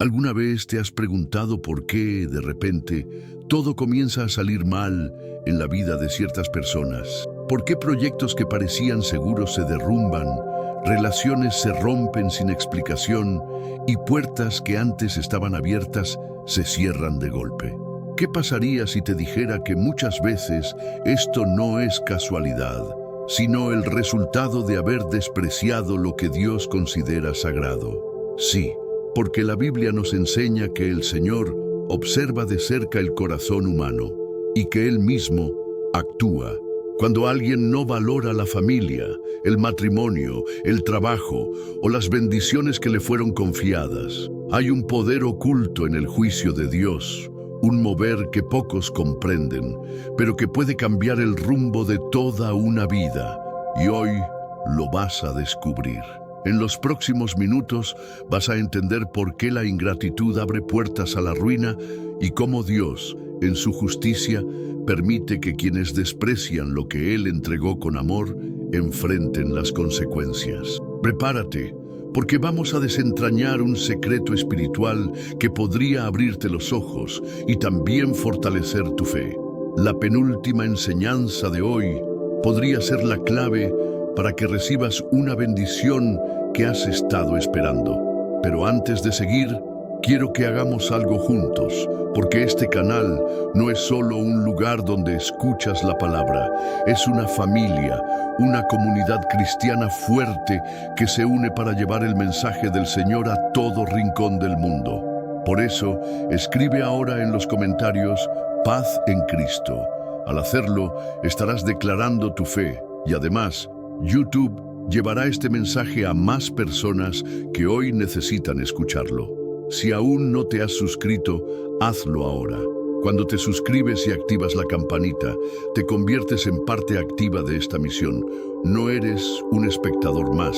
¿Alguna vez te has preguntado por qué, de repente, todo comienza a salir mal en la vida de ciertas personas? ¿Por qué proyectos que parecían seguros se derrumban, relaciones se rompen sin explicación y puertas que antes estaban abiertas se cierran de golpe? ¿Qué pasaría si te dijera que muchas veces esto no es casualidad, sino el resultado de haber despreciado lo que Dios considera sagrado? Sí, porque la Biblia nos enseña que el Señor observa de cerca el corazón humano y que Él mismo actúa. Cuando alguien no valora la familia, el matrimonio, el trabajo o las bendiciones que le fueron confiadas, hay un poder oculto en el juicio de Dios, un mover que pocos comprenden, pero que puede cambiar el rumbo de toda una vida. Y hoy lo vas a descubrir. En los próximos minutos vas a entender por qué la ingratitud abre puertas a la ruina y cómo Dios, en su justicia, permite que quienes desprecian lo que Él entregó con amor enfrenten las consecuencias. Prepárate, porque vamos a desentrañar un secreto espiritual que podría abrirte los ojos y también fortalecer tu fe. La penúltima enseñanza de hoy podría ser la clave para que recibas una bendición que has estado esperando. Pero antes de seguir, quiero que hagamos algo juntos, porque este canal no es solo un lugar donde escuchas la palabra, es una familia, una comunidad cristiana fuerte que se une para llevar el mensaje del Señor a todo rincón del mundo. Por eso, escribe ahora en los comentarios "Paz en Cristo". Al hacerlo, estarás declarando tu fe y además, YouTube llevará este mensaje a más personas que hoy necesitan escucharlo. Si aún no te has suscrito, hazlo ahora. Cuando te suscribes y activas la campanita, te conviertes en parte activa de esta misión. No eres un espectador más,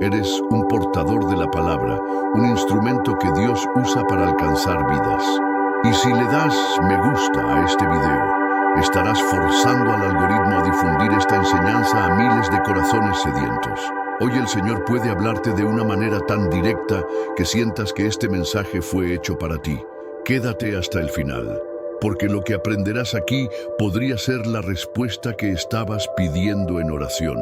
eres un portador de la palabra, un instrumento que Dios usa para alcanzar vidas. Y si le das me gusta a este video, estarás forzando al algoritmo a difundir esta enseñanza a miles de corazones sedientos. Hoy el Señor puede hablarte de una manera tan directa que sientas que este mensaje fue hecho para ti. Quédate hasta el final, porque lo que aprenderás aquí podría ser la respuesta que estabas pidiendo en oración.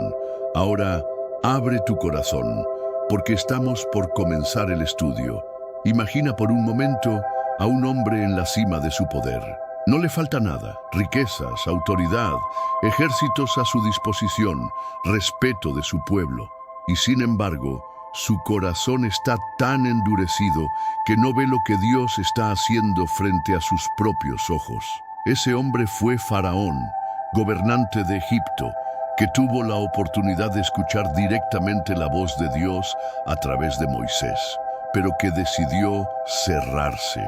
Ahora, abre tu corazón, porque estamos por comenzar el estudio. Imagina por un momento a un hombre en la cima de su poder. No le falta nada: riquezas, autoridad, ejércitos a su disposición, respeto de su pueblo. Y sin embargo, su corazón está tan endurecido que no ve lo que Dios está haciendo frente a sus propios ojos. Ese hombre fue Faraón, gobernante de Egipto, que tuvo la oportunidad de escuchar directamente la voz de Dios a través de Moisés, pero que decidió cerrarse,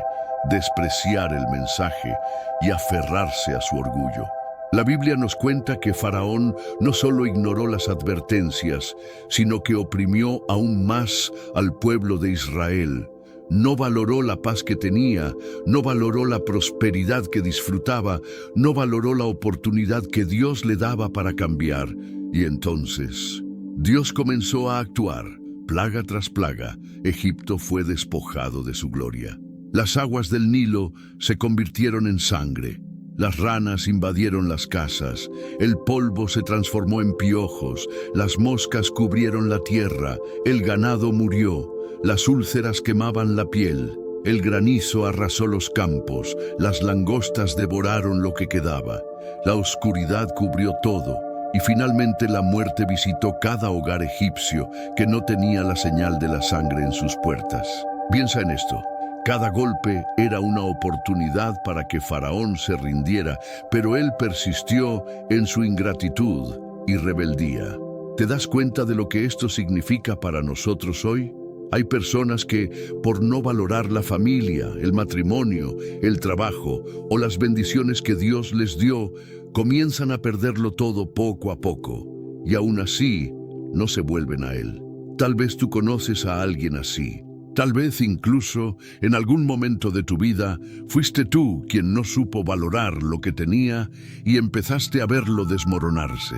despreciar el mensaje y aferrarse a su orgullo. La Biblia nos cuenta que Faraón no solo ignoró las advertencias, sino que oprimió aún más al pueblo de Israel. No valoró la paz que tenía, no valoró la prosperidad que disfrutaba, no valoró la oportunidad que Dios le daba para cambiar. Y entonces, Dios comenzó a actuar. Plaga tras plaga, Egipto fue despojado de su gloria. Las aguas del Nilo se convirtieron en sangre. Las ranas invadieron las casas, el polvo se transformó en piojos, las moscas cubrieron la tierra, el ganado murió, las úlceras quemaban la piel, el granizo arrasó los campos, las langostas devoraron lo que quedaba, la oscuridad cubrió todo y finalmente la muerte visitó cada hogar egipcio que no tenía la señal de la sangre en sus puertas. Piensa en esto. Cada golpe era una oportunidad para que Faraón se rindiera, pero él persistió en su ingratitud y rebeldía. ¿Te das cuenta de lo que esto significa para nosotros hoy? Hay personas que, por no valorar la familia, el matrimonio, el trabajo o las bendiciones que Dios les dio, comienzan a perderlo todo poco a poco, y aún así no se vuelven a Él. Tal vez tú conoces a alguien así. Tal vez incluso en algún momento de tu vida fuiste tú quien no supo valorar lo que tenía y empezaste a verlo desmoronarse.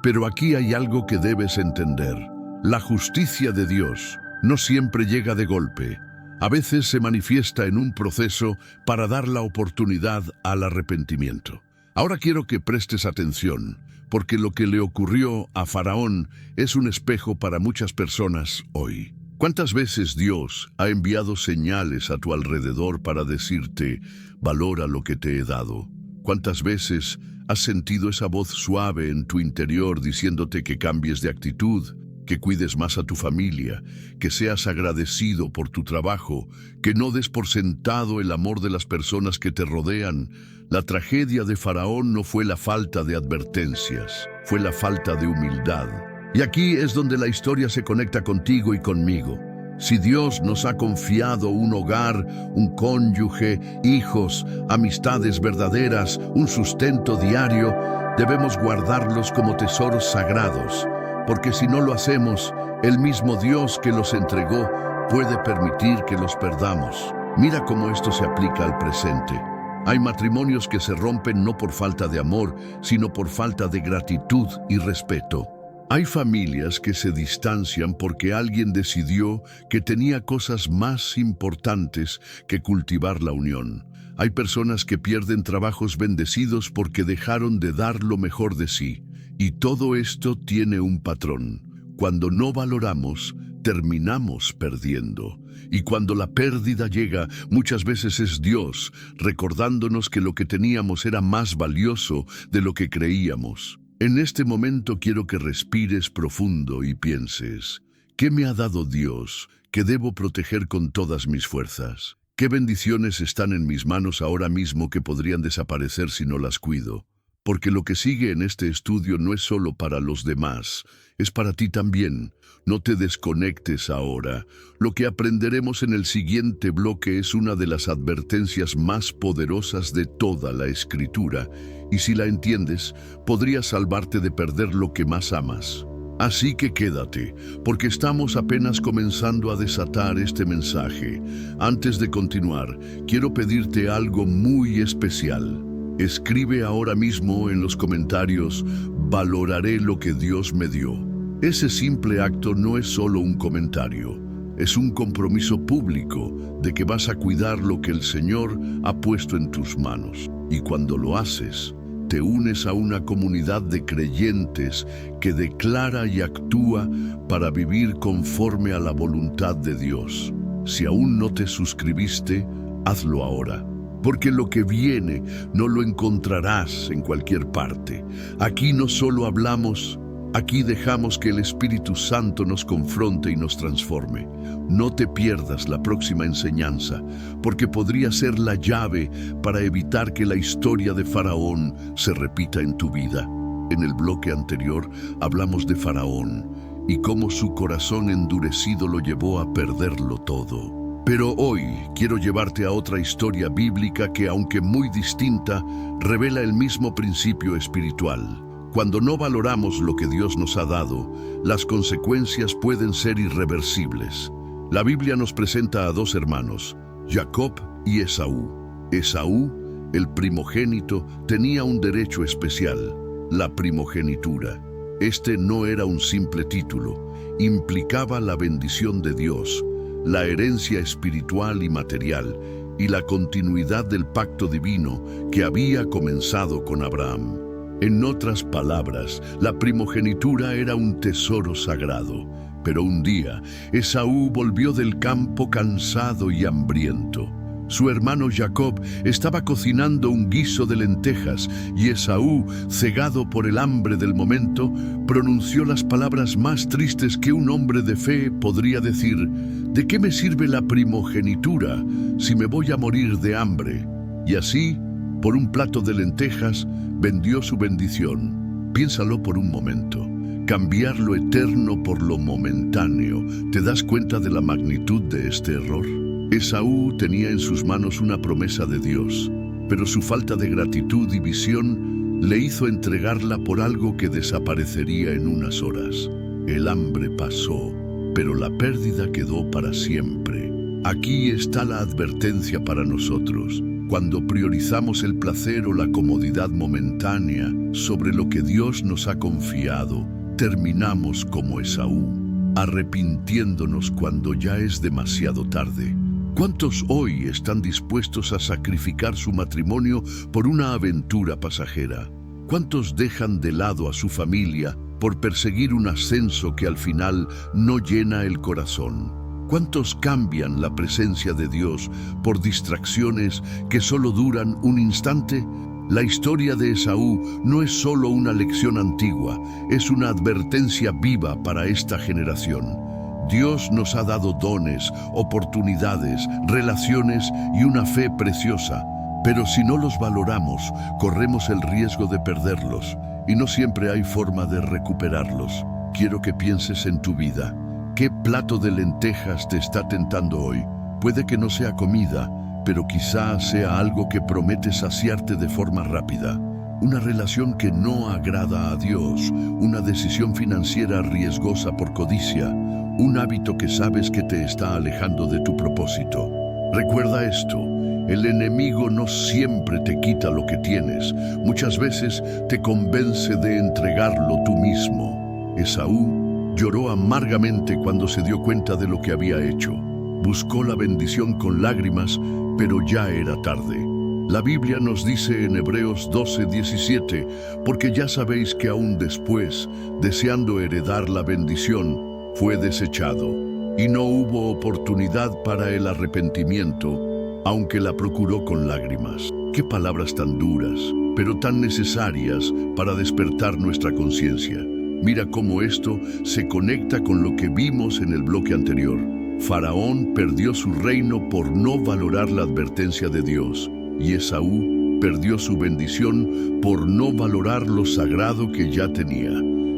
Pero aquí hay algo que debes entender. La justicia de Dios no siempre llega de golpe. A veces se manifiesta en un proceso para dar la oportunidad al arrepentimiento. Ahora quiero que prestes atención, porque lo que le ocurrió a Faraón es un espejo para muchas personas hoy. ¿Cuántas veces Dios ha enviado señales a tu alrededor para decirte, valora lo que te he dado? ¿Cuántas veces has sentido esa voz suave en tu interior diciéndote que cambies de actitud, que cuides más a tu familia, que seas agradecido por tu trabajo, que no des por sentado el amor de las personas que te rodean? La tragedia de Faraón no fue la falta de advertencias, fue la falta de humildad. Y aquí es donde la historia se conecta contigo y conmigo. Si Dios nos ha confiado un hogar, un cónyuge, hijos, amistades verdaderas, un sustento diario, debemos guardarlos como tesoros sagrados, porque si no lo hacemos, el mismo Dios que los entregó puede permitir que los perdamos. Mira cómo esto se aplica al presente. Hay matrimonios que se rompen no por falta de amor, sino por falta de gratitud y respeto. Hay familias que se distancian porque alguien decidió que tenía cosas más importantes que cultivar la unión. Hay personas que pierden trabajos bendecidos porque dejaron de dar lo mejor de sí. Y todo esto tiene un patrón. Cuando no valoramos, terminamos perdiendo. Y cuando la pérdida llega, muchas veces es Dios recordándonos que lo que teníamos era más valioso de lo que creíamos. En este momento quiero que respires profundo y pienses, ¿qué me ha dado Dios que debo proteger con todas mis fuerzas? ¿Qué bendiciones están en mis manos ahora mismo que podrían desaparecer si no las cuido? Porque lo que sigue en este estudio no es solo para los demás, es para ti también. No te desconectes ahora. Lo que aprenderemos en el siguiente bloque es una de las advertencias más poderosas de toda la Escritura, y si la entiendes, podría salvarte de perder lo que más amas. Así que quédate, porque estamos apenas comenzando a desatar este mensaje. Antes de continuar, quiero pedirte algo muy especial. Escribe ahora mismo en los comentarios, valoraré lo que Dios me dio. Ese simple acto no es solo un comentario, es un compromiso público de que vas a cuidar lo que el Señor ha puesto en tus manos. Y cuando lo haces, te unes a una comunidad de creyentes que declara y actúa para vivir conforme a la voluntad de Dios. Si aún no te suscribiste, hazlo ahora. Porque lo que viene no lo encontrarás en cualquier parte. Aquí no solo hablamos, aquí dejamos que el Espíritu Santo nos confronte y nos transforme. No te pierdas la próxima enseñanza, porque podría ser la llave para evitar que la historia de Faraón se repita en tu vida. En el bloque anterior hablamos de Faraón y cómo su corazón endurecido lo llevó a perderlo todo. Pero hoy quiero llevarte a otra historia bíblica que, aunque muy distinta, revela el mismo principio espiritual. Cuando no valoramos lo que Dios nos ha dado, las consecuencias pueden ser irreversibles. La Biblia nos presenta a dos hermanos, Jacob y Esaú. Esaú, el primogénito, tenía un derecho especial, la primogenitura. Este no era un simple título, implicaba la bendición de Dios, la herencia espiritual y material, y la continuidad del pacto divino que había comenzado con Abraham. En otras palabras, la primogenitura era un tesoro sagrado. Pero un día, Esaú volvió del campo cansado y hambriento. Su hermano Jacob estaba cocinando un guiso de lentejas y Esaú, cegado por el hambre del momento, pronunció las palabras más tristes que un hombre de fe podría decir: ¿de qué me sirve la primogenitura si me voy a morir de hambre? Y así, por un plato de lentejas, vendió su bendición. Piénsalo por un momento. Cambiar lo eterno por lo momentáneo. ¿Te das cuenta de la magnitud de este error? Esaú tenía en sus manos una promesa de Dios, pero su falta de gratitud y visión le hizo entregarla por algo que desaparecería en unas horas. El hambre pasó, pero la pérdida quedó para siempre. Aquí está la advertencia para nosotros. Cuando priorizamos el placer o la comodidad momentánea sobre lo que Dios nos ha confiado, terminamos como Esaú, arrepintiéndonos cuando ya es demasiado tarde. ¿Cuántos hoy están dispuestos a sacrificar su matrimonio por una aventura pasajera? ¿Cuántos dejan de lado a su familia por perseguir un ascenso que al final no llena el corazón? ¿Cuántos cambian la presencia de Dios por distracciones que solo duran un instante? La historia de Esaú no es solo una lección antigua, es una advertencia viva para esta generación. Dios nos ha dado dones, oportunidades, relaciones y una fe preciosa, pero si no los valoramos, corremos el riesgo de perderlos, y no siempre hay forma de recuperarlos. Quiero que pienses en tu vida. ¿Qué plato de lentejas te está tentando hoy? Puede que no sea comida, pero quizá sea algo que promete saciarte de forma rápida. Una relación que no agrada a Dios, una decisión financiera riesgosa por codicia, un hábito que sabes que te está alejando de tu propósito. Recuerda esto, el enemigo no siempre te quita lo que tienes, muchas veces te convence de entregarlo tú mismo. Esaú lloró amargamente cuando se dio cuenta de lo que había hecho. Buscó la bendición con lágrimas, pero ya era tarde. La Biblia nos dice en Hebreos 12:17, porque ya sabéis que aún después, deseando heredar la bendición, fue desechado, y no hubo oportunidad para el arrepentimiento, aunque la procuró con lágrimas. Qué palabras tan duras, pero tan necesarias para despertar nuestra conciencia. Mira cómo esto se conecta con lo que vimos en el bloque anterior. Faraón perdió su reino por no valorar la advertencia de Dios, y Esaú perdió su bendición por no valorar lo sagrado que ya tenía.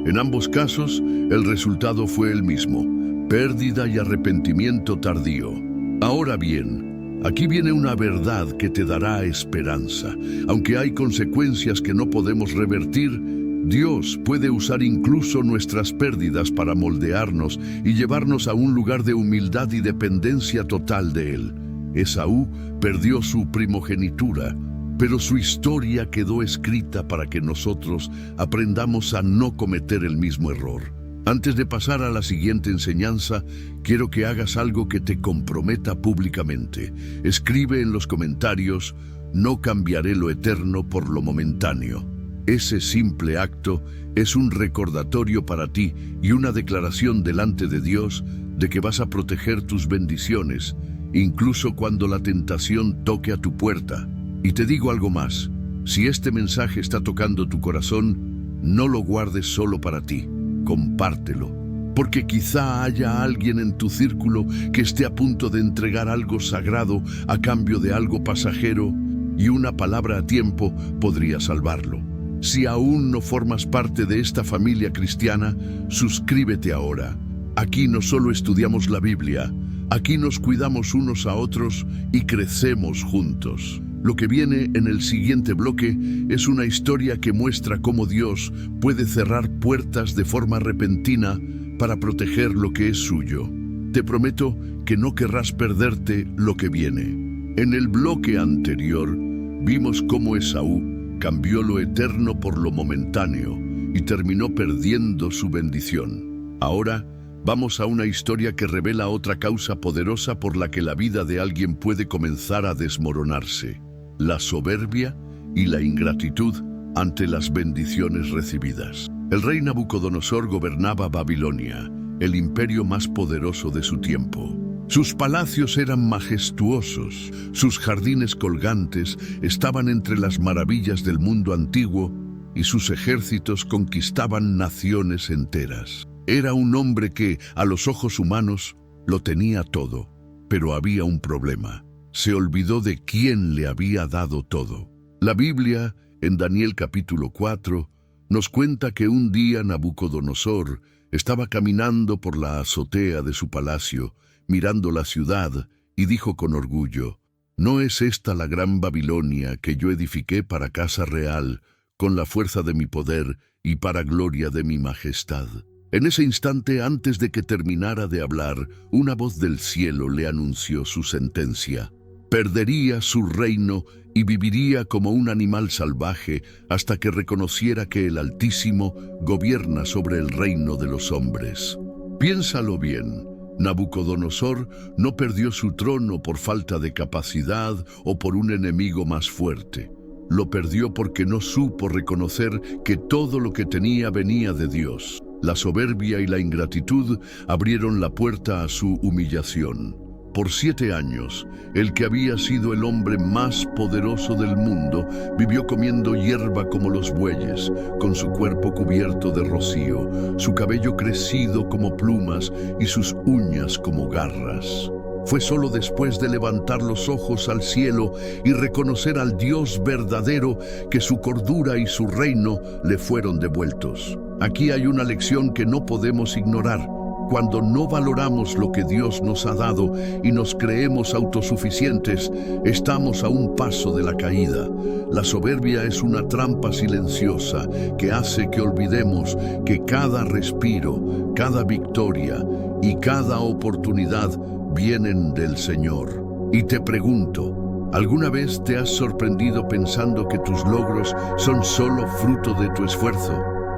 En ambos casos, el resultado fue el mismo: pérdida y arrepentimiento tardío. Ahora bien, aquí viene una verdad que te dará esperanza. Aunque hay consecuencias que no podemos revertir, Dios puede usar incluso nuestras pérdidas para moldearnos y llevarnos a un lugar de humildad y dependencia total de Él. Esaú perdió su primogenitura, pero su historia quedó escrita para que nosotros aprendamos a no cometer el mismo error. Antes de pasar a la siguiente enseñanza, quiero que hagas algo que te comprometa públicamente. Escribe en los comentarios: no cambiaré lo eterno por lo momentáneo. Ese simple acto es un recordatorio para ti y una declaración delante de Dios de que vas a proteger tus bendiciones, incluso cuando la tentación toque a tu puerta. Y te digo algo más: si este mensaje está tocando tu corazón, no lo guardes solo para ti, compártelo, porque quizá haya alguien en tu círculo que esté a punto de entregar algo sagrado a cambio de algo pasajero, y una palabra a tiempo podría salvarlo. Si aún no formas parte de esta familia cristiana, suscríbete ahora. Aquí no solo estudiamos la Biblia, aquí nos cuidamos unos a otros y crecemos juntos. Lo que viene en el siguiente bloque es una historia que muestra cómo Dios puede cerrar puertas de forma repentina para proteger lo que es suyo. Te prometo que no querrás perderte lo que viene. En el bloque anterior vimos cómo Esaú cambió lo eterno por lo momentáneo y terminó perdiendo su bendición. Ahora vamos a una historia que revela otra causa poderosa por la que la vida de alguien puede comenzar a desmoronarse: la soberbia y la ingratitud ante las bendiciones recibidas. El rey Nabucodonosor gobernaba Babilonia, el imperio más poderoso de su tiempo. Sus palacios eran majestuosos, sus jardines colgantes estaban entre las maravillas del mundo antiguo y sus ejércitos conquistaban naciones enteras. Era un hombre que, a los ojos humanos, lo tenía todo, pero había un problema: se olvidó de quién le había dado todo. La Biblia, en Daniel capítulo 4, nos cuenta que un día Nabucodonosor estaba caminando por la azotea de su palacio, mirando la ciudad, y dijo con orgullo: ¿no es esta la gran Babilonia que yo edifiqué para casa real, con la fuerza de mi poder y para gloria de mi majestad? En ese instante, antes de que terminara de hablar, una voz del cielo le anunció su sentencia. Perdería su reino y viviría como un animal salvaje hasta que reconociera que el Altísimo gobierna sobre el reino de los hombres. Piénsalo bien. Nabucodonosor no perdió su trono por falta de capacidad o por un enemigo más fuerte. Lo perdió porque no supo reconocer que todo lo que tenía venía de Dios. La soberbia y la ingratitud abrieron la puerta a su humillación. Por 7 años, el que había sido el hombre más poderoso del mundo vivió comiendo hierba como los bueyes, con su cuerpo cubierto de rocío, su cabello crecido como plumas y sus uñas como garras. Fue solo después de levantar los ojos al cielo y reconocer al Dios verdadero que su cordura y su reino le fueron devueltos. Aquí hay una lección que no podemos ignorar. Cuando no valoramos lo que Dios nos ha dado y nos creemos autosuficientes, estamos a un paso de la caída. La soberbia es una trampa silenciosa que hace que olvidemos que cada respiro, cada victoria y cada oportunidad vienen del Señor. Y te pregunto, ¿alguna vez te has sorprendido pensando que tus logros son solo fruto de tu esfuerzo?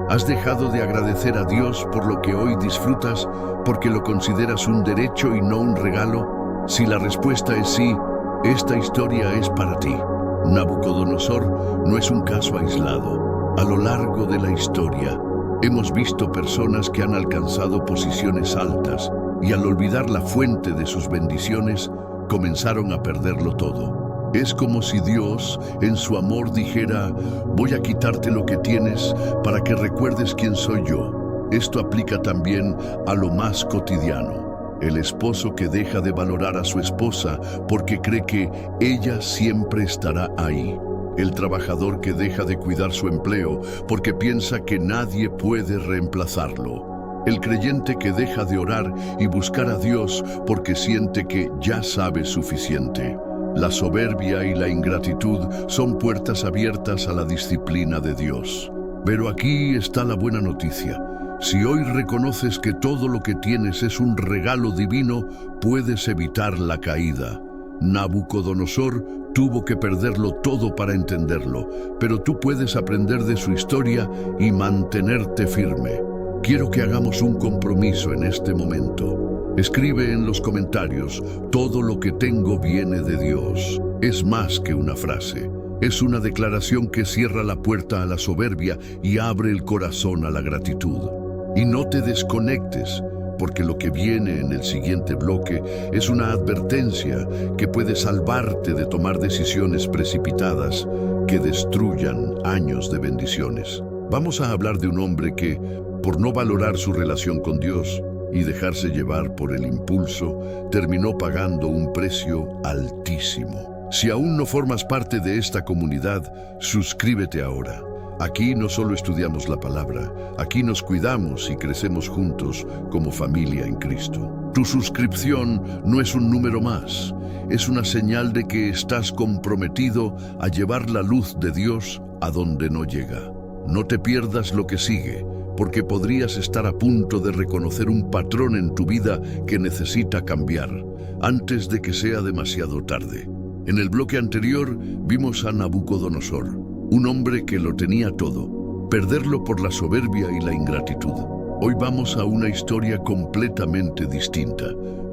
¿Has dejado de agradecer a Dios por lo que hoy disfrutas porque lo consideras un derecho y no un regalo? Si la respuesta es sí, esta historia es para ti. Nabucodonosor no es un caso aislado. A lo largo de la historia, hemos visto personas que han alcanzado posiciones altas y al olvidar la fuente de sus bendiciones, comenzaron a perderlo todo. Es como si Dios, en su amor, dijera: voy a quitarte lo que tienes para que recuerdes quién soy yo. Esto aplica también a lo más cotidiano. El esposo que deja de valorar a su esposa porque cree que ella siempre estará ahí. El trabajador que deja de cuidar su empleo porque piensa que nadie puede reemplazarlo. El creyente que deja de orar y buscar a Dios porque siente que ya sabe suficiente. La soberbia y la ingratitud son puertas abiertas a la disciplina de Dios. Pero aquí está la buena noticia. Si hoy reconoces que todo lo que tienes es un regalo divino, puedes evitar la caída. Nabucodonosor tuvo que perderlo todo para entenderlo, pero tú puedes aprender de su historia y mantenerte firme. Quiero que hagamos un compromiso en este momento. Escribe en los comentarios: todo lo que tengo viene de Dios. Es más que una frase. Es una declaración que cierra la puerta a la soberbia y abre el corazón a la gratitud. Y no te desconectes, porque lo que viene en el siguiente bloque es una advertencia que puede salvarte de tomar decisiones precipitadas que destruyan años de bendiciones. Vamos a hablar de un hombre que, por no valorar su relación con Dios y dejarse llevar por el impulso, terminó pagando un precio altísimo. Si aún no formas parte de esta comunidad, suscríbete ahora. Aquí no solo estudiamos la palabra, aquí nos cuidamos y crecemos juntos como familia en Cristo. Tu suscripción no es un número más, es una señal de que estás comprometido a llevar la luz de Dios a donde no llega. No te pierdas lo que sigue, porque podrías estar a punto de reconocer un patrón en tu vida que necesita cambiar, antes de que sea demasiado tarde. En el bloque anterior vimos a Nabucodonosor, un hombre que lo tenía todo, perderlo por la soberbia y la ingratitud. Hoy vamos a una historia completamente distinta,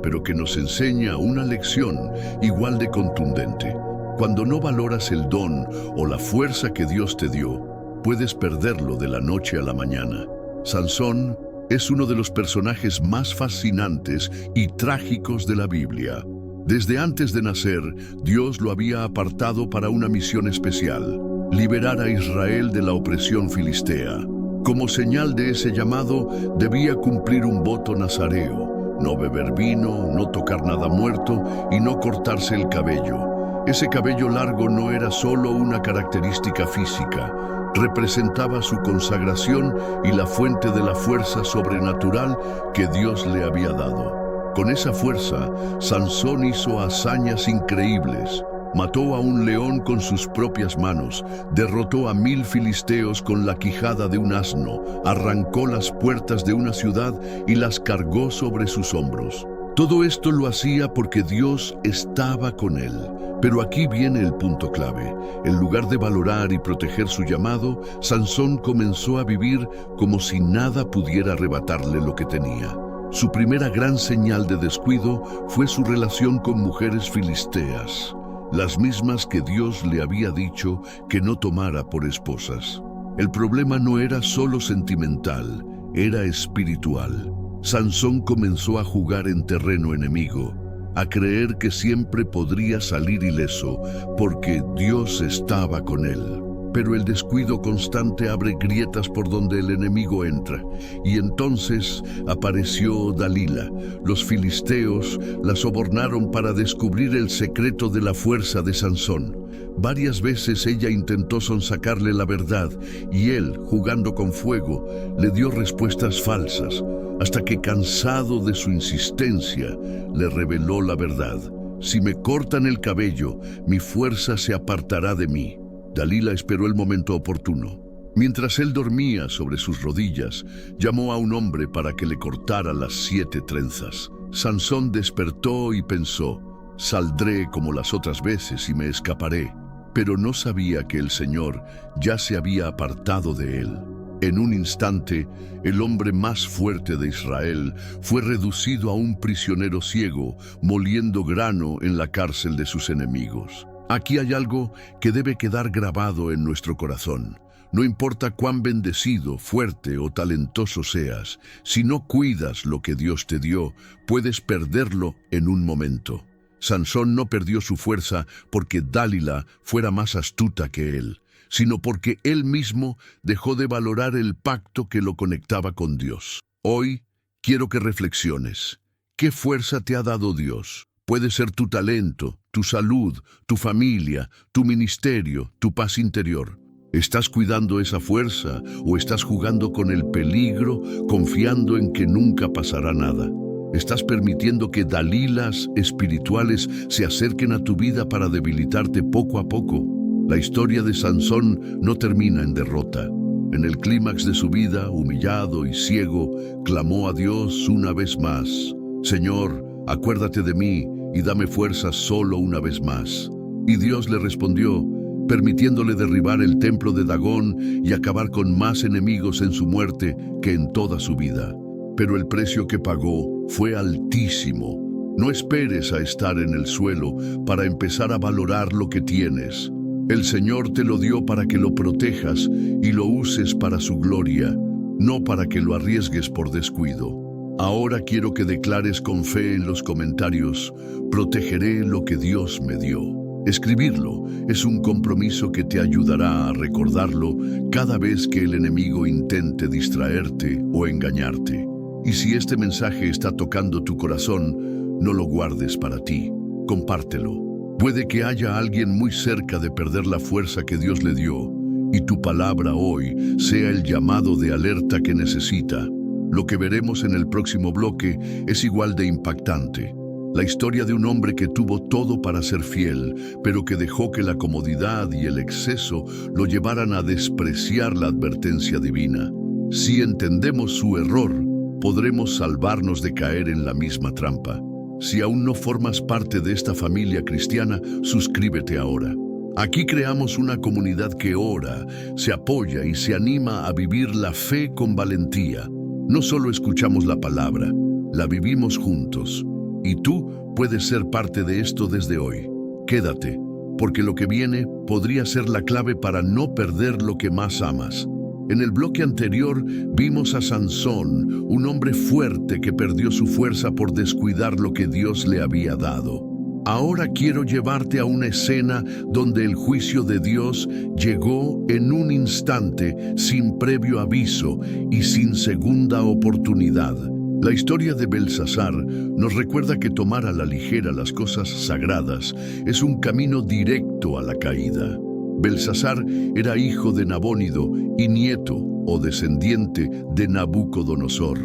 pero que nos enseña una lección igual de contundente. Cuando no valoras el don o la fuerza que Dios te dio, puedes perderlo de la noche a la mañana. Sansón es uno de los personajes más fascinantes y trágicos de la Biblia. Desde antes de nacer, Dios lo había apartado para una misión especial: liberar a Israel de la opresión filistea. Como señal de ese llamado, debía cumplir un voto nazareo: no beber vino, no tocar nada muerto y no cortarse el cabello. Ese cabello largo no era solo una característica física, representaba su consagración y la fuente de la fuerza sobrenatural que Dios le había dado. Con esa fuerza, Sansón hizo hazañas increíbles. Mató a un león con sus propias manos, derrotó a 1000 filisteos con la quijada de un asno, arrancó las puertas de una ciudad y las cargó sobre sus hombros. Todo esto lo hacía porque Dios estaba con él. Pero aquí viene el punto clave. En lugar de valorar y proteger su llamado, Sansón comenzó a vivir como si nada pudiera arrebatarle lo que tenía. Su primera gran señal de descuido fue su relación con mujeres filisteas, las mismas que Dios le había dicho que no tomara por esposas. El problema no era solo sentimental, era espiritual. Sansón comenzó a jugar en terreno enemigo, a creer que siempre podría salir ileso porque Dios estaba con él. Pero el descuido constante abre grietas por donde el enemigo entra. Y entonces apareció Dalila. Los filisteos la sobornaron para descubrir el secreto de la fuerza de Sansón. Varias veces ella intentó sonsacarle la verdad y él, jugando con fuego, le dio respuestas falsas, hasta que, cansado de su insistencia, le reveló la verdad. Si me cortan el cabello, mi fuerza se apartará de mí. Dalila esperó el momento oportuno. Mientras él dormía sobre sus rodillas, llamó a un hombre para que le cortara las 7 trenzas. Sansón despertó y pensó: saldré como las otras veces y me escaparé. Pero no sabía que el Señor ya se había apartado de él. En un instante, el hombre más fuerte de Israel fue reducido a un prisionero ciego, moliendo grano en la cárcel de sus enemigos. Aquí hay algo que debe quedar grabado en nuestro corazón. No importa cuán bendecido, fuerte o talentoso seas, si no cuidas lo que Dios te dio, puedes perderlo en un momento. Sansón no perdió su fuerza porque Dalila fuera más astuta que él, sino porque él mismo dejó de valorar el pacto que lo conectaba con Dios. Hoy quiero que reflexiones. ¿Qué fuerza te ha dado Dios? Puede ser tu talento, tu salud, tu familia, tu ministerio, tu paz interior. ¿Estás cuidando esa fuerza o estás jugando con el peligro, confiando en que nunca pasará nada? ¿Estás permitiendo que Dalilas espirituales se acerquen a tu vida para debilitarte poco a poco? La historia de Sansón no termina en derrota. En el clímax de su vida, humillado y ciego, clamó a Dios una vez más: Señor, acuérdate de mí y dame fuerzas solo una vez más. Y Dios le respondió, permitiéndole derribar el templo de Dagón y acabar con más enemigos en su muerte que en toda su vida. Pero el precio que pagó fue altísimo. No esperes a estar en el suelo para empezar a valorar lo que tienes. El Señor te lo dio para que lo protejas y lo uses para su gloria, no para que lo arriesgues por descuido. Ahora quiero que declares con fe en los comentarios: protegeré lo que Dios me dio. Escribirlo es un compromiso que te ayudará a recordarlo cada vez que el enemigo intente distraerte o engañarte. Y si este mensaje está tocando tu corazón, no lo guardes para ti, compártelo. Puede que haya alguien muy cerca de perder la fuerza que Dios le dio, y tu palabra hoy sea el llamado de alerta que necesita. Lo que veremos en el próximo bloque es igual de impactante. La historia de un hombre que tuvo todo para ser fiel, pero que dejó que la comodidad y el exceso lo llevaran a despreciar la advertencia divina. Si entendemos su error, podremos salvarnos de caer en la misma trampa. Si aún no formas parte de esta familia cristiana, suscríbete ahora. Aquí creamos una comunidad que ora, se apoya y se anima a vivir la fe con valentía. No solo escuchamos la palabra, la vivimos juntos. Y tú puedes ser parte de esto desde hoy. Quédate, porque lo que viene podría ser la clave para no perder lo que más amas. En el bloque anterior vimos a Sansón, un hombre fuerte que perdió su fuerza por descuidar lo que Dios le había dado. Ahora quiero llevarte a una escena donde el juicio de Dios llegó en un instante, sin previo aviso y sin segunda oportunidad. La historia de Belsasar nos recuerda que tomar a la ligera las cosas sagradas es un camino directo a la caída. Belsasar era hijo de Nabónido y nieto o descendiente de Nabucodonosor.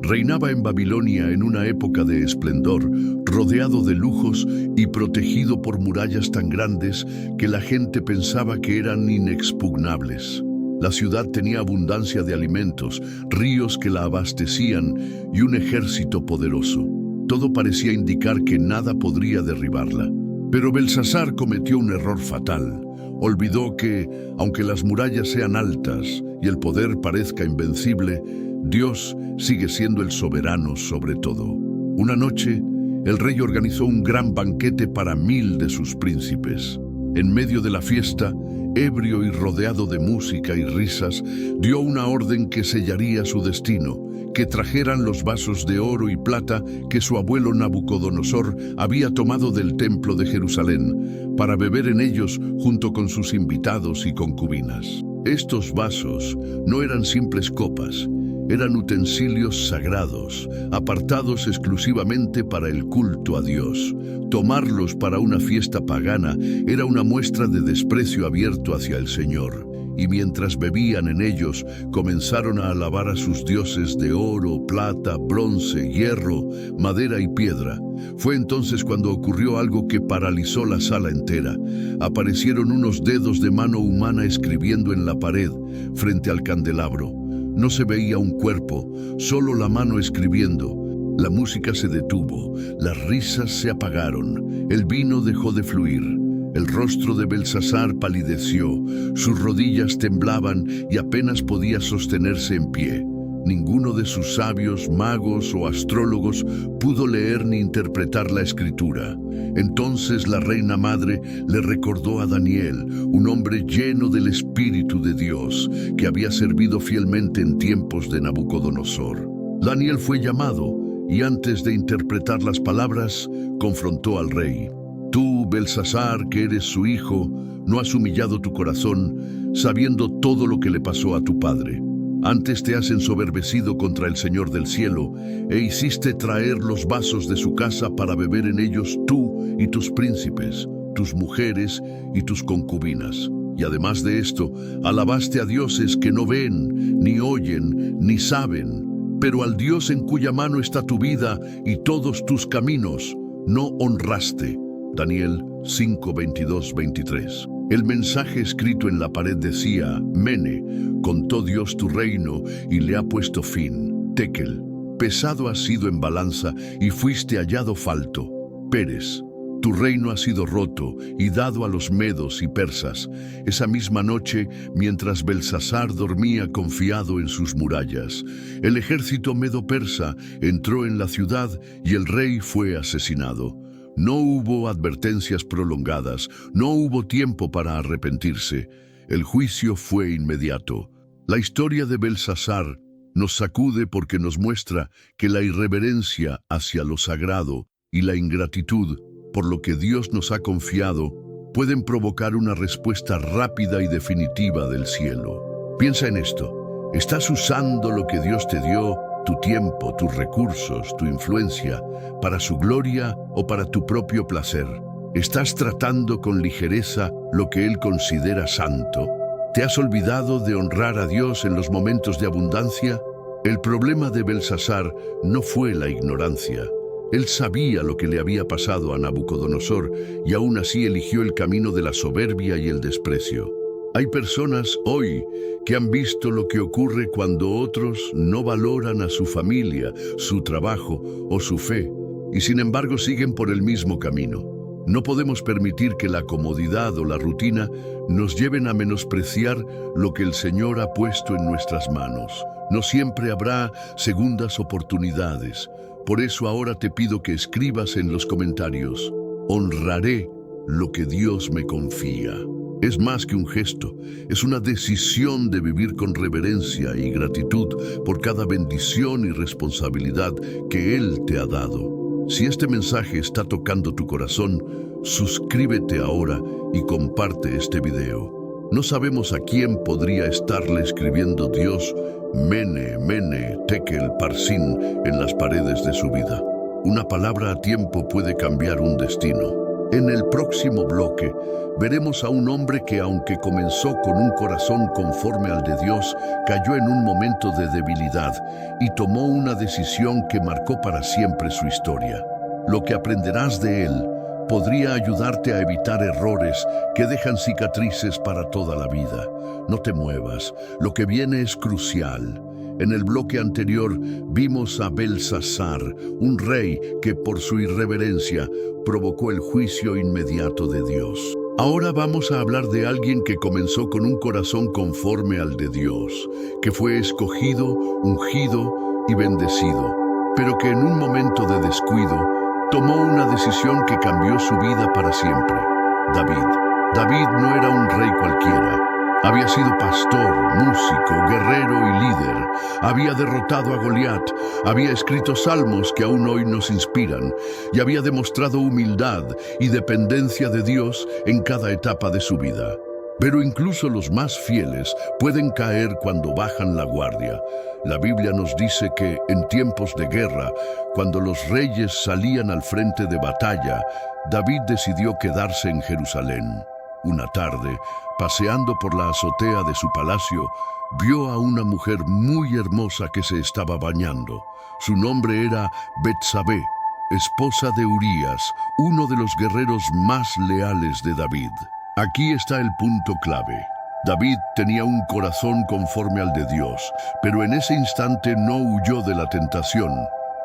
Reinaba en Babilonia en una época de esplendor, rodeado de lujos y protegido por murallas tan grandes que la gente pensaba que eran inexpugnables. La ciudad tenía abundancia de alimentos, ríos que la abastecían y un ejército poderoso. Todo parecía indicar que nada podría derribarla. Pero Belsasar cometió un error fatal. Olvidó que, aunque las murallas sean altas y el poder parezca invencible, Dios sigue siendo el soberano sobre todo. Una noche, el rey organizó un gran banquete para 1000 de sus príncipes. En medio de la fiesta, ebrio y rodeado de música y risas, dio una orden que sellaría su destino, que trajeran los vasos de oro y plata que su abuelo Nabucodonosor había tomado del templo de Jerusalén, para beber en ellos junto con sus invitados y concubinas. Estos vasos no eran simples copas, eran utensilios sagrados, apartados exclusivamente para el culto a Dios. Tomarlos para una fiesta pagana era una muestra de desprecio abierto hacia el Señor. Y mientras bebían en ellos, comenzaron a alabar a sus dioses de oro, plata, bronce, hierro, madera y piedra. Fue entonces cuando ocurrió algo que paralizó la sala entera. Aparecieron unos dedos de mano humana escribiendo en la pared, frente al candelabro. No se veía un cuerpo, solo la mano escribiendo. La música se detuvo, las risas se apagaron, el vino dejó de fluir. El rostro de Belsasar palideció, sus rodillas temblaban y apenas podía sostenerse en pie. Ninguno de sus sabios, magos o astrólogos pudo leer ni interpretar la escritura. Entonces la reina madre le recordó a Daniel, un hombre lleno del Espíritu de Dios, que había servido fielmente en tiempos de Nabucodonosor. Daniel fue llamado y antes de interpretar las palabras, confrontó al rey. Tú, Belsasar, que eres su hijo, no has humillado tu corazón, sabiendo todo lo que le pasó a tu padre. Antes te has ensoberbecido contra el Señor del cielo, e hiciste traer los vasos de su casa para beber en ellos tú y tus príncipes, tus mujeres y tus concubinas. Y además de esto, alabaste a dioses que no ven, ni oyen, ni saben. Pero al Dios en cuya mano está tu vida y todos tus caminos, no honraste. Daniel 5, 22, 23. El mensaje escrito en la pared decía: Mene, contó Dios tu reino y le ha puesto fin. Tekel, pesado has sido en balanza y fuiste hallado falto. Peres, tu reino ha sido roto y dado a los medos y persas. Esa misma noche, mientras Belsasar dormía confiado en sus murallas, el ejército medo-persa entró en la ciudad y el rey fue asesinado. No hubo advertencias prolongadas, no hubo tiempo para arrepentirse. El juicio fue inmediato. La historia de Belsasar nos sacude porque nos muestra que la irreverencia hacia lo sagrado y la ingratitud por lo que Dios nos ha confiado pueden provocar una respuesta rápida y definitiva del cielo. Piensa en esto. ¿Estás usando lo que Dios te dio, tu tiempo, tus recursos, tu influencia, para su gloria o para tu propio placer? ¿Estás tratando con ligereza lo que Él considera santo? ¿Te has olvidado de honrar a Dios en los momentos de abundancia? El problema de Belsasar no fue la ignorancia. Él sabía lo que le había pasado a Nabucodonosor y aún así eligió el camino de la soberbia y el desprecio. Hay personas hoy que han visto lo que ocurre cuando otros no valoran a su familia, su trabajo o su fe, y sin embargo siguen por el mismo camino. No podemos permitir que la comodidad o la rutina nos lleven a menospreciar lo que el Señor ha puesto en nuestras manos. No siempre habrá segundas oportunidades. Por eso ahora te pido que escribas en los comentarios: honraré lo que Dios me confía. Es más que un gesto, es una decisión de vivir con reverencia y gratitud por cada bendición y responsabilidad que Él te ha dado. Si este mensaje está tocando tu corazón, suscríbete ahora y comparte este video. No sabemos a quién podría estarle escribiendo Dios Mene, Mene, Tekel, Parsin en las paredes de su vida. Una palabra a tiempo puede cambiar un destino. En el próximo bloque, veremos a un hombre que, aunque comenzó con un corazón conforme al de Dios, cayó en un momento de debilidad y tomó una decisión que marcó para siempre su historia. Lo que aprenderás de él podría ayudarte a evitar errores que dejan cicatrices para toda la vida. No te muevas, lo que viene es crucial. En el bloque anterior vimos a Belsasar, un rey que por su irreverencia provocó el juicio inmediato de Dios. Ahora vamos a hablar de alguien que comenzó con un corazón conforme al de Dios, que fue escogido, ungido y bendecido, pero que en un momento de descuido tomó una decisión que cambió su vida para siempre. David. David no era un rey cualquiera. Había sido pastor, músico, guerrero y líder. Había derrotado a Goliat, había escrito salmos que aún hoy nos inspiran y había demostrado humildad y dependencia de Dios en cada etapa de su vida. Pero incluso los más fieles pueden caer cuando bajan la guardia. La Biblia nos dice que en tiempos de guerra, cuando los reyes salían al frente de batalla, David decidió quedarse en Jerusalén. Una tarde, paseando por la azotea de su palacio, vio a una mujer muy hermosa que se estaba bañando. Su nombre era Betsabé, esposa de Urías, uno de los guerreros más leales de David. Aquí está el punto clave. David tenía un corazón conforme al de Dios, pero en ese instante no huyó de la tentación,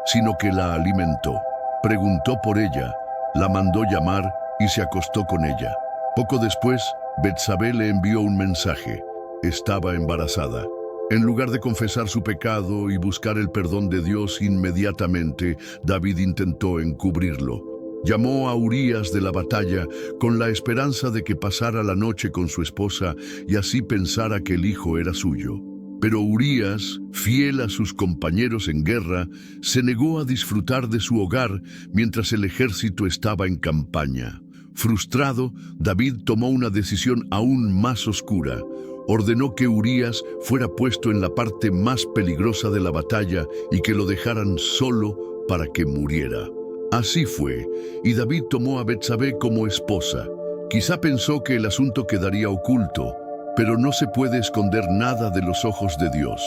sino que la alimentó. Preguntó por ella, la mandó llamar y se acostó con ella. Poco después, Betsabé le envió un mensaje. Estaba embarazada. En lugar de confesar su pecado y buscar el perdón de Dios inmediatamente, David intentó encubrirlo. Llamó a Urías de la batalla con la esperanza de que pasara la noche con su esposa y así pensara que el hijo era suyo. Pero Urías, fiel a sus compañeros en guerra, se negó a disfrutar de su hogar mientras el ejército estaba en campaña. Frustrado, David tomó una decisión aún más oscura. Ordenó que Urías fuera puesto en la parte más peligrosa de la batalla y que lo dejaran solo para que muriera. Así fue, y David tomó a Betsabé como esposa. Quizá pensó que el asunto quedaría oculto, pero no se puede esconder nada de los ojos de Dios.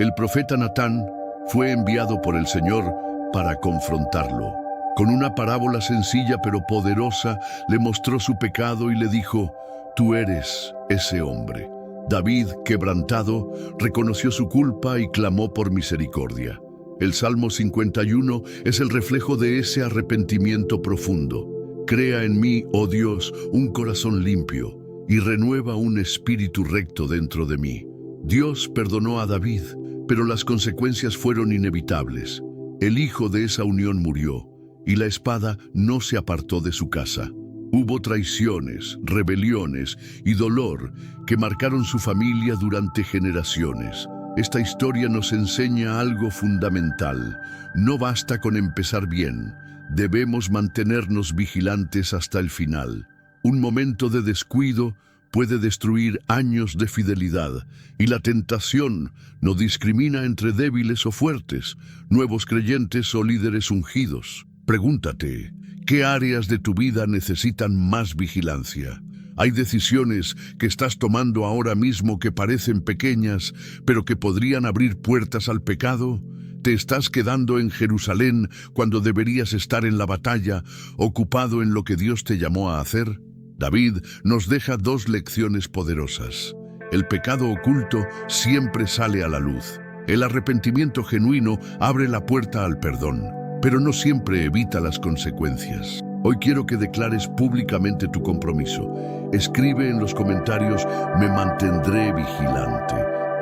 El profeta Natán fue enviado por el Señor para confrontarlo. Con una parábola sencilla pero poderosa, le mostró su pecado y le dijo: «Tú eres ese hombre». David, quebrantado, reconoció su culpa y clamó por misericordia. El Salmo 51 es el reflejo de ese arrepentimiento profundo. Crea en mí, oh Dios, un corazón limpio y renueva un espíritu recto dentro de mí. Dios perdonó a David, pero las consecuencias fueron inevitables. El hijo de esa unión murió, y la espada no se apartó de su casa. Hubo traiciones, rebeliones y dolor que marcaron su familia durante generaciones. Esta historia nos enseña algo fundamental. No basta con empezar bien, debemos mantenernos vigilantes hasta el final. Un momento de descuido puede destruir años de fidelidad, y la tentación no discrimina entre débiles o fuertes, nuevos creyentes o líderes ungidos. Pregúntate, ¿qué áreas de tu vida necesitan más vigilancia? ¿Hay decisiones que estás tomando ahora mismo que parecen pequeñas, pero que podrían abrir puertas al pecado? ¿Te estás quedando en Jerusalén cuando deberías estar en la batalla, ocupado en lo que Dios te llamó a hacer? David nos deja dos lecciones poderosas. El pecado oculto siempre sale a la luz. El arrepentimiento genuino abre la puerta al perdón, pero no siempre evita las consecuencias. Hoy quiero que declares públicamente tu compromiso. Escribe en los comentarios: «Me mantendré vigilante».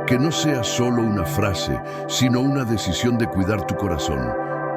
Que no sea solo una frase, sino una decisión de cuidar tu corazón,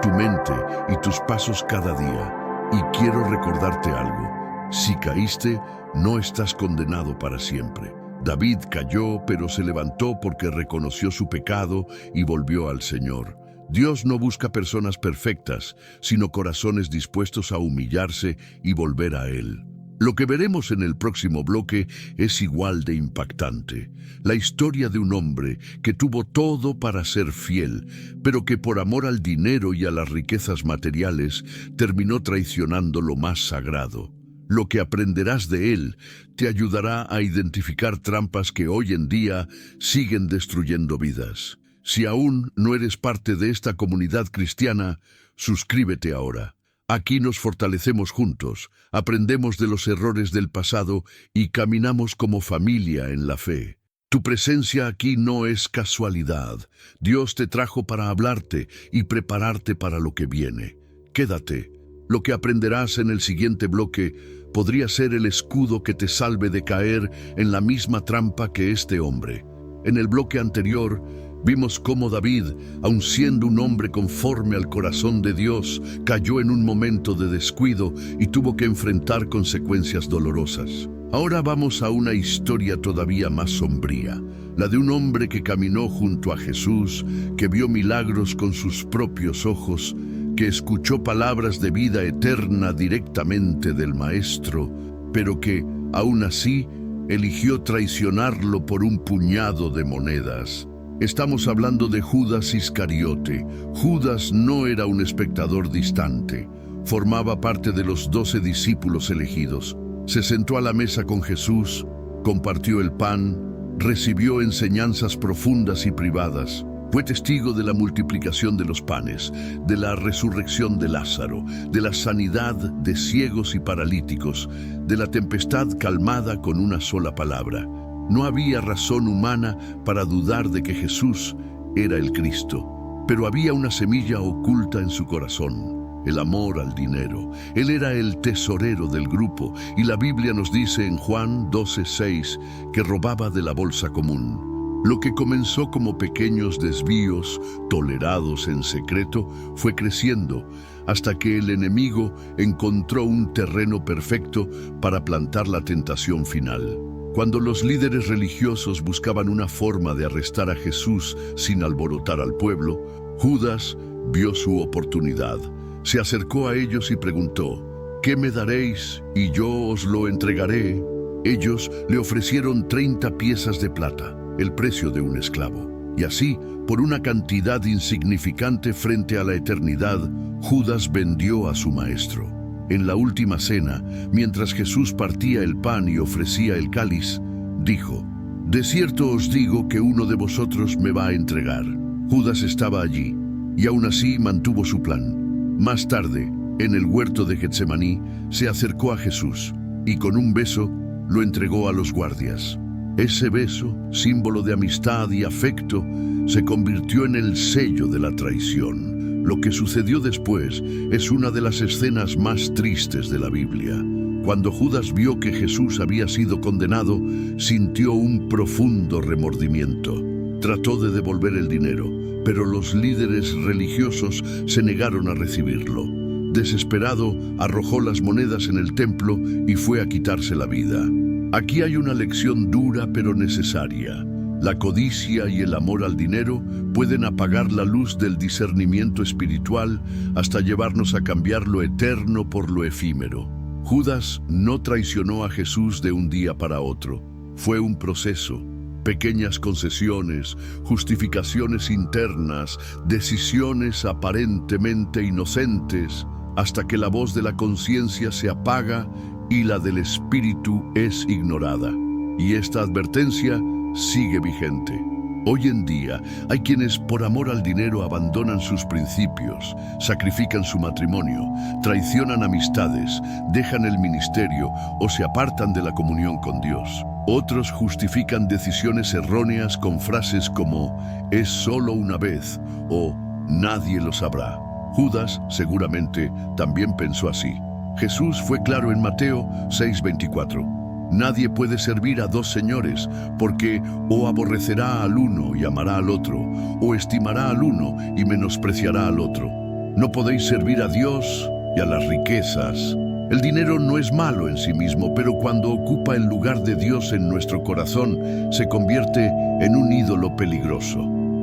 tu mente y tus pasos cada día. Y quiero recordarte algo. Si caíste, no estás condenado para siempre. David cayó, pero se levantó porque reconoció su pecado y volvió al Señor. Dios no busca personas perfectas, sino corazones dispuestos a humillarse y volver a Él. Lo que veremos en el próximo bloque es igual de impactante. La historia de un hombre que tuvo todo para ser fiel, pero que por amor al dinero y a las riquezas materiales terminó traicionando lo más sagrado. Lo que aprenderás de él te ayudará a identificar trampas que hoy en día siguen destruyendo vidas. Si aún no eres parte de esta comunidad cristiana, suscríbete ahora. Aquí nos fortalecemos juntos, aprendemos de los errores del pasado y caminamos como familia en la fe. Tu presencia aquí no es casualidad. Dios te trajo para hablarte y prepararte para lo que viene. Quédate. Lo que aprenderás en el siguiente bloque podría ser el escudo que te salve de caer en la misma trampa que este hombre. En el bloque anterior, vimos cómo David, aun siendo un hombre conforme al corazón de Dios, cayó en un momento de descuido y tuvo que enfrentar consecuencias dolorosas. Ahora vamos a una historia todavía más sombría, la de un hombre que caminó junto a Jesús, que vio milagros con sus propios ojos, que escuchó palabras de vida eterna directamente del Maestro, pero que, aún así, eligió traicionarlo por un puñado de monedas. Estamos hablando de Judas Iscariote. Judas no era un espectador distante. Formaba parte de los 12 discípulos elegidos. Se sentó a la mesa con Jesús, compartió el pan, recibió enseñanzas profundas y privadas. Fue testigo de la multiplicación de los panes, de la resurrección de Lázaro, de la sanidad de ciegos y paralíticos, de la tempestad calmada con una sola palabra. No había razón humana para dudar de que Jesús era el Cristo, pero había una semilla oculta en su corazón, el amor al dinero. Él era el tesorero del grupo y la Biblia nos dice en Juan 12:6 que robaba de la bolsa común. Lo que comenzó como pequeños desvíos tolerados en secreto fue creciendo hasta que el enemigo encontró un terreno perfecto para plantar la tentación final. Cuando los líderes religiosos buscaban una forma de arrestar a Jesús sin alborotar al pueblo, Judas vio su oportunidad. Se acercó a ellos y preguntó: ¿qué me daréis y yo os lo entregaré? Ellos le ofrecieron 30 piezas de plata, el precio de un esclavo. Y así, por una cantidad insignificante frente a la eternidad, Judas vendió a su maestro. En la última cena, mientras Jesús partía el pan y ofrecía el cáliz, dijo: de cierto os digo que uno de vosotros me va a entregar. Judas estaba allí, y aún así mantuvo su plan. Más tarde, en el huerto de Getsemaní, se acercó a Jesús, y con un beso lo entregó a los guardias. Ese beso, símbolo de amistad y afecto, se convirtió en el sello de la traición. Lo que sucedió después es una de las escenas más tristes de la Biblia. Cuando Judas vio que Jesús había sido condenado, sintió un profundo remordimiento. Trató de devolver el dinero, pero los líderes religiosos se negaron a recibirlo. Desesperado, arrojó las monedas en el templo y fue a quitarse la vida. Aquí hay una lección dura pero necesaria. La codicia y el amor al dinero pueden apagar la luz del discernimiento espiritual hasta llevarnos a cambiar lo eterno por lo efímero. Judas no traicionó a Jesús de un día para otro. Fue un proceso. Pequeñas concesiones, justificaciones internas, decisiones aparentemente inocentes, hasta que la voz de la conciencia se apaga y la del espíritu es ignorada. Y esta advertencia sigue vigente. Hoy en día hay quienes por amor al dinero abandonan sus principios, sacrifican su matrimonio, traicionan amistades, dejan el ministerio o se apartan de la comunión con Dios. Otros justifican decisiones erróneas con frases como «es solo una vez» o «nadie lo sabrá». Judas seguramente también pensó así. Jesús fue claro en Mateo 6:24. Nadie puede servir a dos señores, porque o aborrecerá al uno y amará al otro, o estimará al uno y menospreciará al otro. No podéis servir a Dios y a las riquezas. El dinero no es malo en sí mismo, pero cuando ocupa el lugar de Dios en nuestro corazón, se convierte en un ídolo peligroso.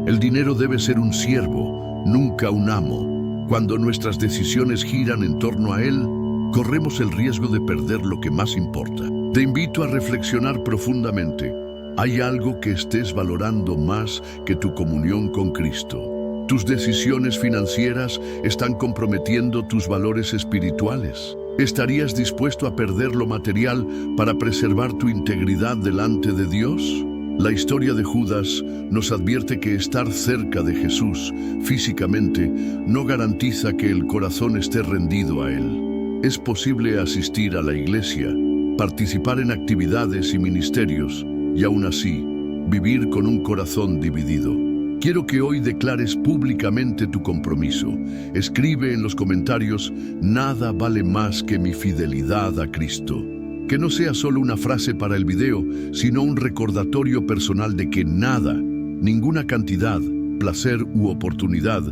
El dinero debe ser un siervo, nunca un amo. Cuando nuestras decisiones giran en torno a él, corremos el riesgo de perder lo que más importa. Te invito a reflexionar profundamente. ¿Hay algo que estés valorando más que tu comunión con Cristo? ¿Tus decisiones financieras están comprometiendo tus valores espirituales? ¿Estarías dispuesto a perder lo material para preservar tu integridad delante de Dios? La historia de Judas nos advierte que estar cerca de Jesús físicamente no garantiza que el corazón esté rendido a Él. Es posible asistir a la iglesia, participar en actividades y ministerios, y aún así, vivir con un corazón dividido. Quiero que hoy declares públicamente tu compromiso. Escribe en los comentarios: nada vale más que mi fidelidad a Cristo. Que no sea solo una frase para el video, sino un recordatorio personal de que nada, ninguna cantidad, placer u oportunidad,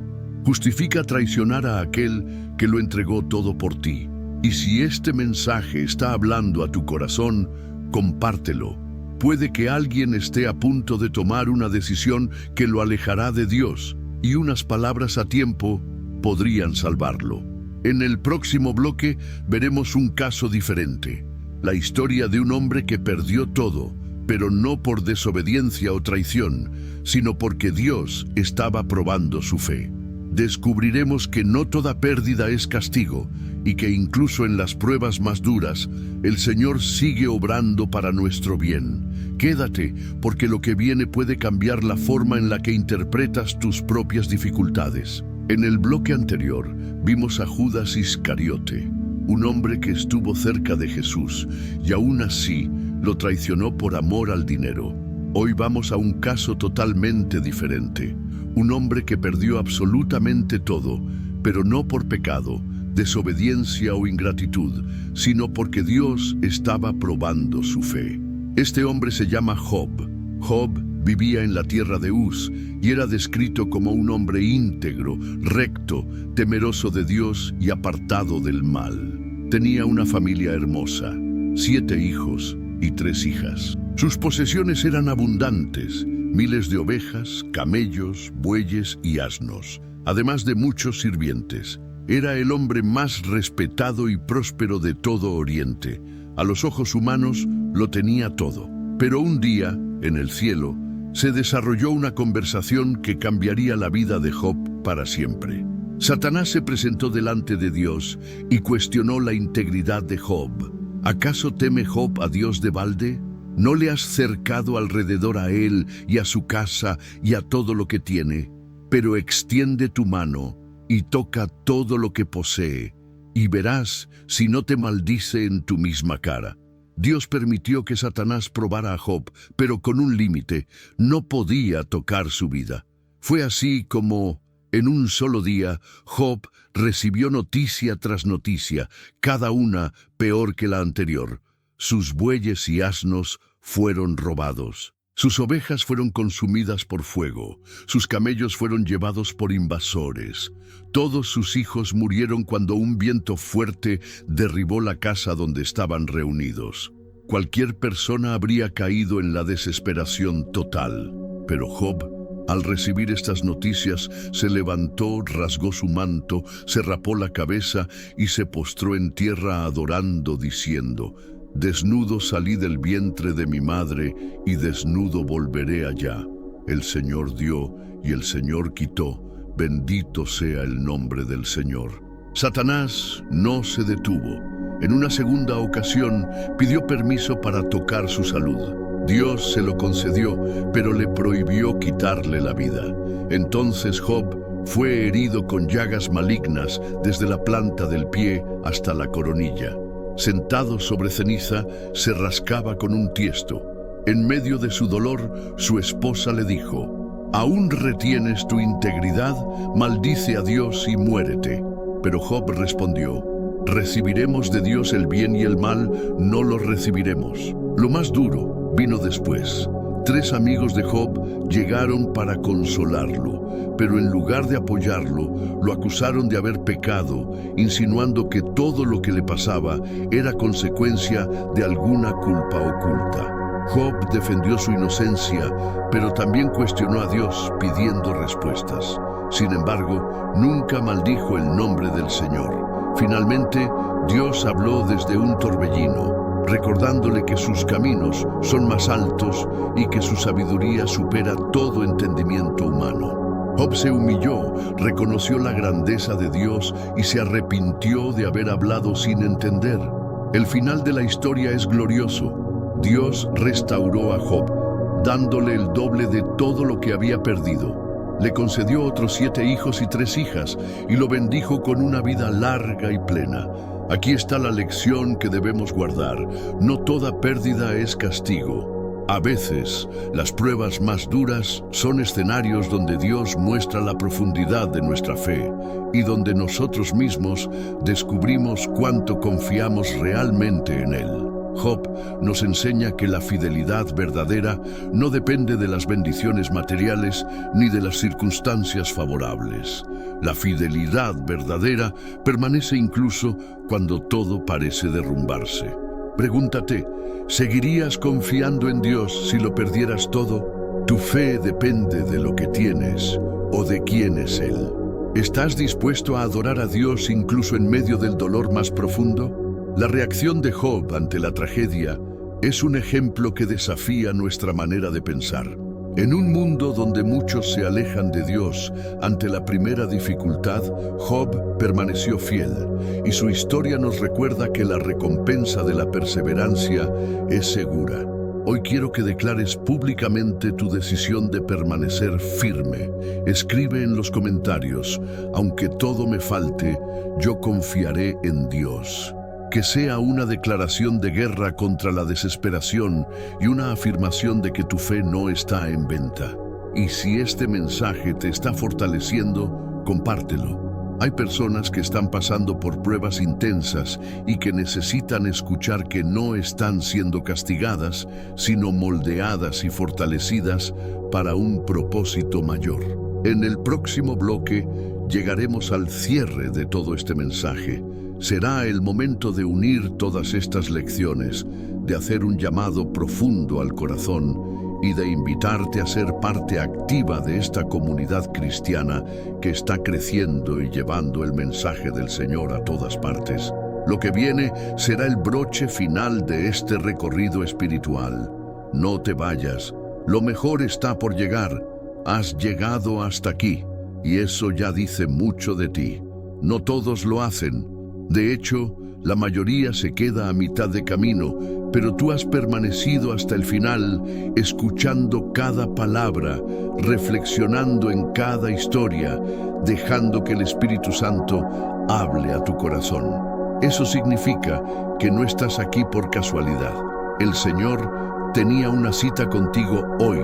justifica traicionar a aquel que lo entregó todo por ti. Y si este mensaje está hablando a tu corazón, compártelo. Puede que alguien esté a punto de tomar una decisión que lo alejará de Dios, y unas palabras a tiempo podrían salvarlo. En el próximo bloque veremos un caso diferente. La historia de un hombre que perdió todo, pero no por desobediencia o traición, sino porque Dios estaba probando su fe. Descubriremos que no toda pérdida es castigo y que incluso en las pruebas más duras, el Señor sigue obrando para nuestro bien. Quédate, porque lo que viene puede cambiar la forma en la que interpretas tus propias dificultades. En el bloque anterior, vimos a Judas Iscariote, un hombre que estuvo cerca de Jesús y aún así lo traicionó por amor al dinero. Hoy vamos a un caso totalmente diferente. Un hombre que perdió absolutamente todo, pero no por pecado, desobediencia o ingratitud, sino porque Dios estaba probando su fe. Este hombre se llama Job. Job vivía en la tierra de Uz y era descrito como un hombre íntegro, recto, temeroso de Dios y apartado del mal. Tenía una familia hermosa, 7 hijos y 3 hijas. Sus posesiones eran abundantes, miles de ovejas, camellos, bueyes y asnos, además de muchos sirvientes. Era el hombre más respetado y próspero de todo Oriente. A los ojos humanos lo tenía todo. Pero un día, en el cielo, se desarrolló una conversación que cambiaría la vida de Job para siempre. Satanás se presentó delante de Dios y cuestionó la integridad de Job. ¿Acaso teme Job a Dios de balde? ¿No le has cercado alrededor a él y a su casa y a todo lo que tiene? Pero extiende tu mano y toca todo lo que posee, y verás si no te maldice en tu misma cara. Dios permitió que Satanás probara a Job, pero con un límite: no podía tocar su vida. Fue así como, en un solo día, Job recibió noticia tras noticia, cada una peor que la anterior. Sus bueyes y asnos fueron robados. Sus ovejas fueron consumidas por fuego. Sus camellos fueron llevados por invasores. Todos sus hijos murieron cuando un viento fuerte derribó la casa donde estaban reunidos. Cualquier persona habría caído en la desesperación total. Pero Job, al recibir estas noticias, se levantó, rasgó su manto, se rapó la cabeza y se postró en tierra adorando, diciendo: «Desnudo salí del vientre de mi madre y desnudo volveré allá. El Señor dio y el Señor quitó. Bendito sea el nombre del Señor». Satanás no se detuvo. En una segunda ocasión pidió permiso para tocar su salud. Dios se lo concedió, pero le prohibió quitarle la vida. Entonces Job fue herido con llagas malignas desde la planta del pie hasta la coronilla. Sentado sobre ceniza, se rascaba con un tiesto. En medio de su dolor, su esposa le dijo: «¿Aún retienes tu integridad? Maldice a Dios y muérete». Pero Job respondió: «¿Recibiremos de Dios el bien y el mal? No lo recibiremos». Lo más duro vino después. 3 amigos de Job llegaron para consolarlo, pero en lugar de apoyarlo, lo acusaron de haber pecado, insinuando que todo lo que le pasaba era consecuencia de alguna culpa oculta. Job defendió su inocencia, pero también cuestionó a Dios pidiendo respuestas. Sin embargo, nunca maldijo el nombre del Señor. Finalmente, Dios habló desde un torbellino, recordándole que sus caminos son más altos y que su sabiduría supera todo entendimiento humano. Job se humilló, reconoció la grandeza de Dios y se arrepintió de haber hablado sin entender. El final de la historia es glorioso. Dios restauró a Job, dándole el doble de todo lo que había perdido. Le concedió otros 7 hijos y 3 hijas y lo bendijo con una vida larga y plena. Aquí está la lección que debemos guardar. No toda pérdida es castigo. A veces, las pruebas más duras son escenarios donde Dios muestra la profundidad de nuestra fe y donde nosotros mismos descubrimos cuánto confiamos realmente en Él. Job nos enseña que la fidelidad verdadera no depende de las bendiciones materiales ni de las circunstancias favorables. La fidelidad verdadera permanece incluso cuando todo parece derrumbarse. Pregúntate, ¿seguirías confiando en Dios si lo perdieras todo? Tu fe depende de lo que tienes o de quién es Él. ¿Estás dispuesto a adorar a Dios incluso en medio del dolor más profundo? La reacción de Job ante la tragedia es un ejemplo que desafía nuestra manera de pensar. En un mundo donde muchos se alejan de Dios ante la primera dificultad, Job permaneció fiel, y su historia nos recuerda que la recompensa de la perseverancia es segura. Hoy quiero que declares públicamente tu decisión de permanecer firme. Escribe en los comentarios: aunque todo me falte, yo confiaré en Dios. Que sea una declaración de guerra contra la desesperación y una afirmación de que tu fe no está en venta. Y si este mensaje te está fortaleciendo, compártelo. Hay personas que están pasando por pruebas intensas y que necesitan escuchar que no están siendo castigadas, sino moldeadas y fortalecidas para un propósito mayor. En el próximo bloque llegaremos al cierre de todo este mensaje. Será el momento de unir todas estas lecciones, de hacer un llamado profundo al corazón y de invitarte a ser parte activa de esta comunidad cristiana que está creciendo y llevando el mensaje del Señor a todas partes. Lo que viene será el broche final de este recorrido espiritual. No te vayas, lo mejor está por llegar. Has llegado hasta aquí, y eso ya dice mucho de ti. No todos lo hacen. De hecho, la mayoría se queda a mitad de camino, pero tú has permanecido hasta el final, escuchando cada palabra, reflexionando en cada historia, dejando que el Espíritu Santo hable a tu corazón. Eso significa que no estás aquí por casualidad. El Señor tenía una cita contigo hoy.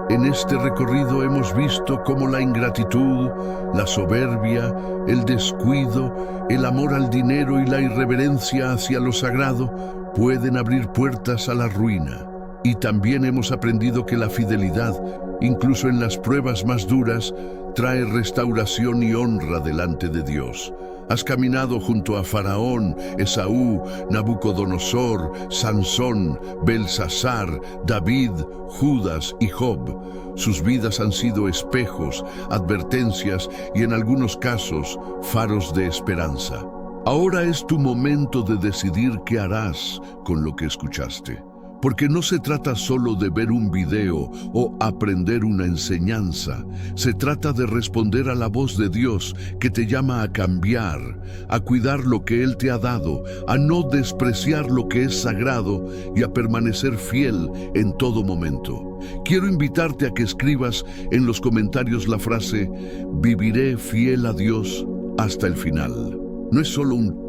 En este recorrido hemos visto cómo la ingratitud, la soberbia, el descuido, el amor al dinero y la irreverencia hacia lo sagrado pueden abrir puertas a la ruina. Y también hemos aprendido que la fidelidad, incluso en las pruebas más duras, trae restauración y honra delante de Dios. Has caminado junto a Faraón, Esaú, Nabucodonosor, Sansón, Belsasar, David, Judas y Job. Sus vidas han sido espejos, advertencias y en algunos casos faros de esperanza. Ahora es tu momento de decidir qué harás con lo que escuchaste. Porque no se trata solo de ver un video o aprender una enseñanza. Se trata de responder a la voz de Dios que te llama a cambiar, a cuidar lo que Él te ha dado, a no despreciar lo que es sagrado y a permanecer fiel en todo momento. Quiero invitarte a que escribas en los comentarios la frase: viviré fiel a Dios hasta el final. No es solo un